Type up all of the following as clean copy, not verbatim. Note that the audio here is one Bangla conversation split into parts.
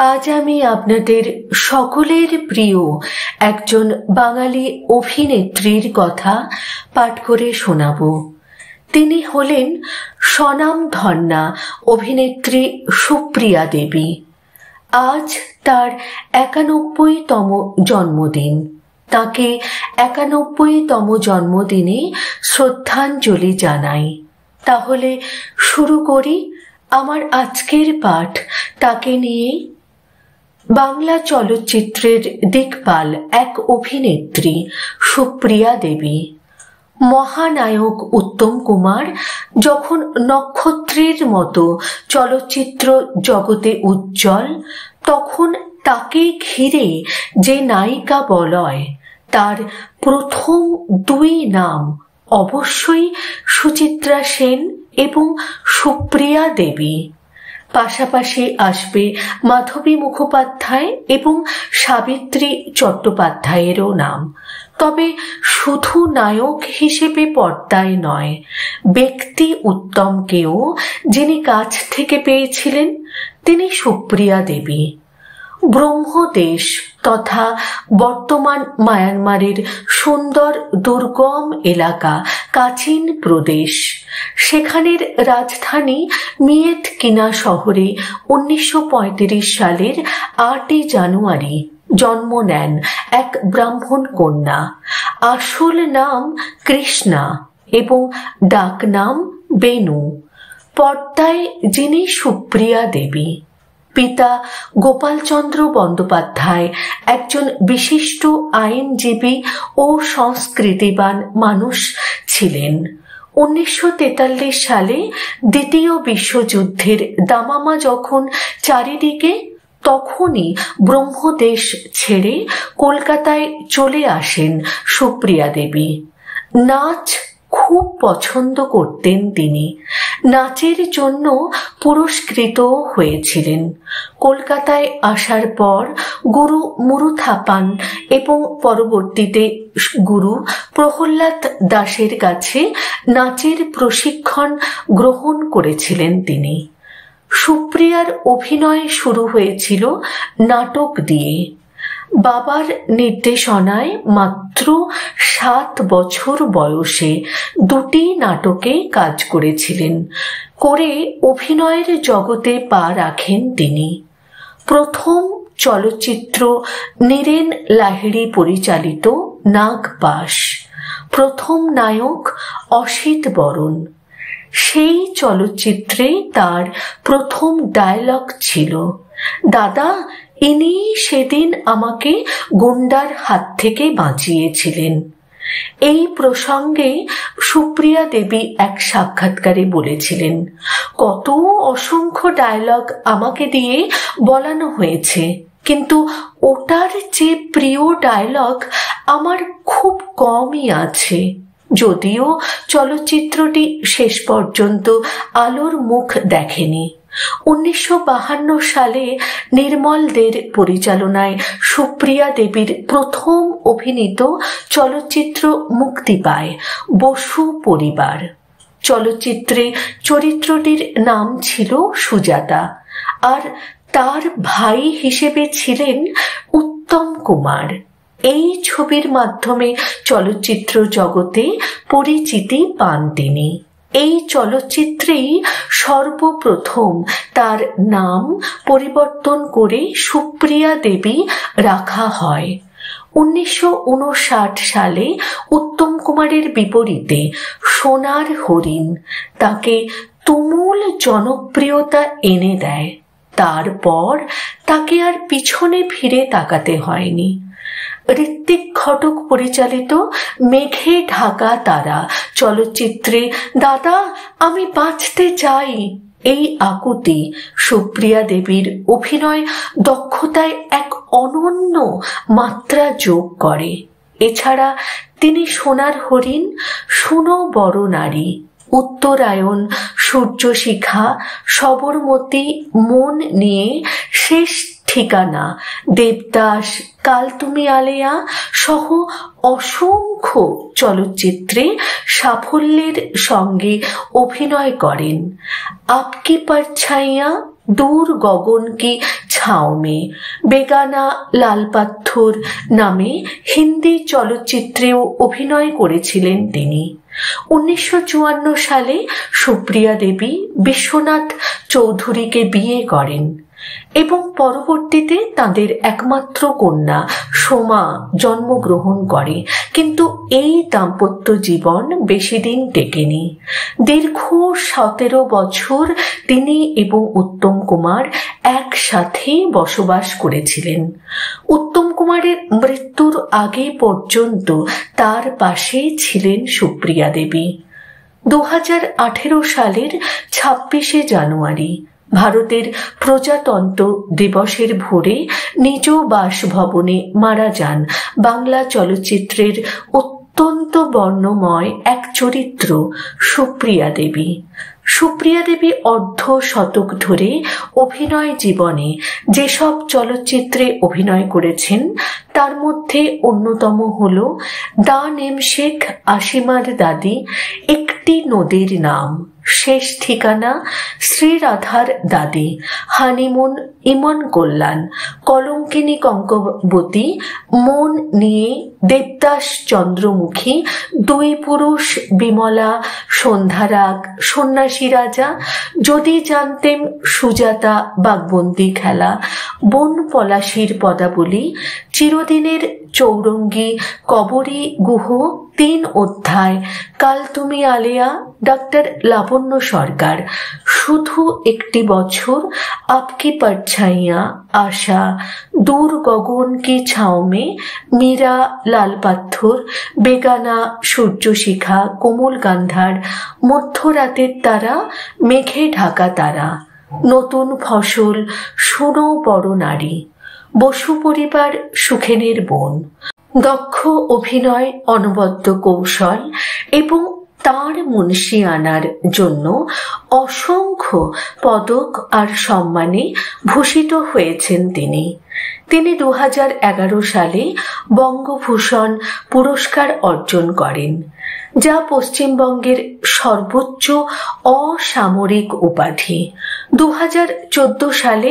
আজ আমি আপনাদের সকলের প্রিয় একজন বাঙালি অভিনেত্রীর কথা পাঠ করে শোনাব। তিনি হলেন স্বনামধন্যা অভিনেত্রী সুপ্রিয়া দেবী। আজ তার ৯১তম জন্মদিন। তাকে ৯১তম জন্মদিনে শ্রদ্ধাঞ্জলি জানাই। তাহলে শুরু করি আমার আজকের পাঠ তাকে নিয়ে। বাংলা চলচ্চিত্রের দিকপাল এক অভিনেত্রী সুপ্রিয়া দেবী। মহানায়ক উত্তম কুমার যখন নক্ষত্রের মতো চলচ্চিত্র জগতে উজ্জ্বল, তখন তাকে ঘিরে যে নায়িকা বলয়, তার প্রথম দুই নাম অবশ্যই সুচিত্রা সেন এবং সুপ্রিয়া দেবী। পাশাপাশি আসবে মাধবী মুখোপাধ্যায় এবং সাবিত্রী চট্টোপাধ্যায়েরও নাম। তবে শুধু নায়ক হিসেবে পর্দায় নয়, ব্যক্তি উত্তমকেও যিনি কাছ থেকে পেয়েছিলেন তিনি সুপ্রিয়া দেবী। ব্রহ্মদেশ তথা বর্তমান মায়ানমারের সুন্দর দুর্গম এলাকা কাচিন প্রদেশ, সেখানের রাজধানী মিয়েতকিনা শহরে ১৯৩৫ সালের ৮ই জানুয়ারি জন্ম নেন এক ব্রাহ্মণ কন্যা। আসল নাম কৃষ্ণা এবং ডাক নাম বেনু। পর্দায় যিনি সুপ্রিয়া দেবী। পিতা গোপালচন্দ্র বন্দ্যোপাধ্যায় একজন বিশিষ্ট আইনজীবী ও সংস্কৃতিবান মানুষ ছিলেন। ১৯৪৩ সালে দ্বিতীয় বিশ্বযুদ্ধের দামামা যখন চারিদিকে, তখনই ব্রহ্মদেশ ছেড়ে কলকাতায় চলে আসেন সুপ্রিয়া দেবী। নাচ খুব পছন্দ করতেন তিনি। নাচের জন্য পুরস্কৃত হয়েছিলেন। কলকাতায় আসার পর গুরু মুরুথাপান এবং পরবর্তীতে গুরু প্রহ্লাদ দাসের কাছে নাচের প্রশিক্ষণ গ্রহণ করেছিলেন তিনি। সুপ্রিয়ার অভিনয় শুরু হয়েছিল নাটক দিয়ে। বাবার নির্দেশনায় মাত্র ৭ বছর বয়সে দুটি নাটকে কাজ করেছিলেন। করে অভিনয়ের জগতে পা রাখেন তিনি। প্রথম চলচ্চিত্র নীরেন লাহিড়ী পরিচালিত নাগপাশ। প্রথম নায়ক অসিত বরণ। সেই চলচ্চিত্রে তার প্রথম ডায়লগ ছিল, দাদা, ইনি সেদিন আমাকে গুন্ডার হাত থেকে বাঁচিয়েছিলেন। এই প্রসঙ্গে সুপ্রিয়া দেবী এক সাক্ষাৎকারে বলেছিলেন, কত অসংখ্য ডায়লগ আমাকে দিয়ে বলানো হয়েছে, কিন্তু ওটার যে প্রিয় ডায়লগ আমার খুব কমই আছে। যদিও চলচ্চিত্রটি শেষ পর্যন্ত আলোর মুখ দেখেনি। ১৯৫২ সালে নির্মল দের পরিচালনায় সুপ্রিয়া দেবীর প্রথম অভিনীত চলচ্চিত্র মুক্তি পায়, বসু পরিবার। চলচ্চিত্রে চরিত্রটির নাম ছিল সুজাতা, আর তার ভাই হিসেবে ছিলেন উত্তম কুমার। এই ছবির মাধ্যমে চলচ্চিত্র জগতে পরিচিতি পান তিনি। এই চলচ্চিত্রেই সর্বপ্রথম তার নাম পরিবর্তন করে সুপ্রিয়া দেবী রাখা হয়। ১৯৫৯ সালে উত্তম কুমারের বিপরীতে সোনার হরিণ তাকে তুমুল জনপ্রিয়তা এনে দেয়। তারপর তাকে আর পিছনে ফিরে তাকাতে হয়নি। ঋত্বিক ঘটক পরিচালিত মেঘে ঢাকা তারা চলচ্চিত্রে দাদা, আমি বাঁচতে চাই, এই আকুতি সুপ্রিয়া দেবীর অভিনয় দক্ষতায় এক অনন্য মাত্রা যোগ করে। এছাড়া তিনি সোনার হরিণ, শুনো বড় নারী, উত্তরায়ণ, সূর্যশিখা, সবরমতী, মন নিয়ে, শেষ ঠিকানা, দেবদাস, কাল তুমি আলেয়া সহ অসংখ্য চলচ্চিত্রে সাফল্যের সঙ্গে অভিনয় করেন। আপকি পরছাইয়া, দূর গগন কি ছাও মে, বেগানা, লাল পাথর নামে হিন্দি চলচ্চিত্রেও অভিনয় করেছিলেন তিনি। 1954 সালে সুপ্রিয়া দেবী বিশ্বনাথ চৌধুরীকে বিয়ে করেন এবং পরবর্তীতে তাদের একমাত্র কন্যা সোমা জন্মগ্রহণ করে, কিন্তু এই দাম্পত্য জীবন বেশি দিন টেকেনি। দীর্ঘ 17 বছর তিনি এবং উত্তম কুমার একসাথে বসবাস করেছিলেন। উত্তম কুমারের মৃত্যুর আগে পর্যন্ত তার পাশে ছিলেন সুপ্রিয়া দেবী। 2018 সালের 26শে জানুয়ারি ভারতের প্রজাতন্ত্র দিবসের ভোরে নিজ বাসভবনে মারা যান বাংলা চলচ্চিত্রের অত্যন্ত বর্ণময় এক চরিত্র সুপ্রিয়া দেবী। সুপ্রিয়া দেবী অর্ধ শতক ধরে অভিনয় জীবনে যেসব চলচ্চিত্রে অভিনয় করেছেন তার মধ্যে অন্যতম হল দা নেমশেক, আসিমার দাদি, একটি নদীর নাম, শেষ ঠিকানা, শ্রীরাধার দাদি, হানিমুন, ইমন কল্যাণ, কলঙ্কিনী কঙ্কবতী, মন নিয়ে, দেবদাস চন্দ্রমুখী, দুই পুরুষ, বিমলা, সন্ধ্যারাগ, সন্ন্যাসী রাজা, যদি জানতেম, সুজাতা, বাগবন্দি খেলা, বন পলাশীর পদাবলী, চিরদিনের চৌরঙ্গী, কবরী গুহ, 3 অধ্যায়, কাল তুমি আলেয়া, ডাক্তার লাবণ্য সরকার, শুধু একটি বছর, আপকি পরছাইয়া, আশা, দূর গগন কি ছাও মে, মীরা, লাল পাথর, বেগানা, সূর্যশিখা, কোমল গান্ধার, মধ্যরাতের তারা, মেঘে ঢাকা তারা, নতুন ফসল, শোনো বড় নারী, বসু পরিবার, সুখেনের বোন। দক্ষ অভিনয়, অনবদ্য কৌশল এবং তার মুন্সিয়ানার জন্য অসংখ্য পদক আর সম্মানে ভূষিত হয়েছেন তিনি। 2011 সালে বঙ্গভূষণ পুরস্কার অর্জন করেন, যা পশ্চিমবঙ্গের সর্বোচ্চ অসামরিক উপাধি। 2014 সালে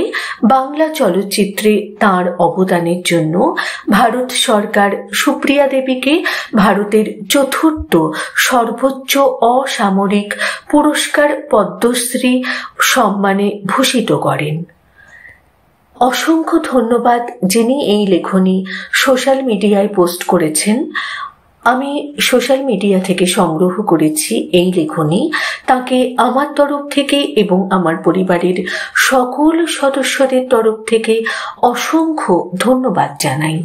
বাংলা চলচ্চিত্রে তাঁর অবদানের জন্য ভারত সরকার সুপ্রিয়া দেবীকে ভারতের 4র্থ সর্বোচ্চ অসামরিক পুরস্কার পদ্মশ্রী সম্মানে ভূষিত করেন। অসংখ্য ধন্যবাদ যিনি এই লেখনী সোশ্যাল মিডিয়ায় পোস্ট করেছেন। আমি সোশ্যাল মিডিয়া থেকে সংগ্রহ করেছি এই লেখনী। তাকে আমার তরফ থেকে এবং আমার পরিবারের সকল সদস্যদের তরফ থেকে অসংখ্য ধন্যবাদ জানাই।